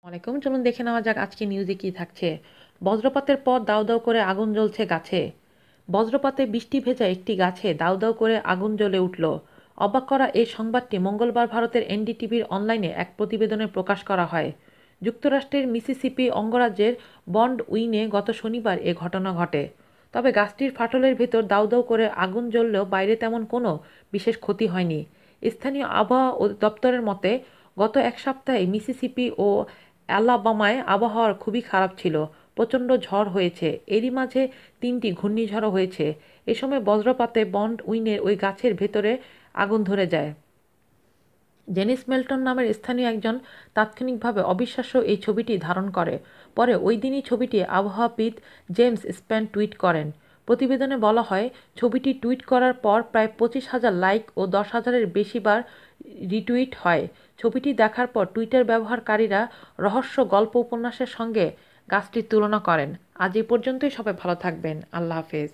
ওয়ালাইকুম, চলুন দেখে নেওয়া যাক আজকে নিউজে কি থাকছে। বজ্রপাতের পর দাউ দাউ করে আগুন জ্বলছে গাছে। বজ্রপাতে বৃষ্টি ভেজা একটি গাছে দাউ দাউ করে আগুন জ্বলে উঠল। অবাক করা এই সংবাদটি মঙ্গলবার ভারতের এনডিটিভির অনলাইনে এক প্রতিবেদনে প্রকাশ করা হয়। যুক্তরাষ্ট্রের মিসিসিপি অঙ্গরাজ্যের বন্ড উইনে গত শনিবার এ ঘটনা ঘটে। তবে গাছটির ফাটলের ভেতর দাউ দাউ করে আগুন জ্বললেও বাইরে তেমন কোনো বিশেষ ক্ষতি হয়নি। স্থানীয় আবহাওয়া দপ্তরের মতে গত এক সপ্তাহে মিসিসিপি ও অ্যালাবামায় আবহাওয়া খুবই খারাপ ছিল। প্রচণ্ড ঝড় হয়েছে, এরই মাঝে 3টি ঘূর্ণিঝড়ও হয়েছে। এ সময় বজ্রপাতে বন্ড উইনের ওই গাছের ভেতরে আগুন ধরে যায়। জেনিস মেল্টন নামের স্থানীয় একজন তাৎক্ষণিকভাবে অবিশ্বাস্য এই ছবিটি ধারণ করে। পরে ওই দিনই ছবিটি আবহাওয়াবিদ জেমস স্প্যান টুইট করেন। প্রতিবেদনে বলা হয়, ছবিটি টুইট করার পর প্রায় 25,000 লাইক ও 10,000-এর বেশি বার রিটুইট হয়। ছবিটি দেখার পর টুইটার ব্যবহারকারীরা রহস্য গল্প উপন্যাসের সঙ্গে গাছটির তুলনা করেন। আজ এই পর্যন্তই, সবাই ভালো থাকবেন। আল্লাহ হাফেজ।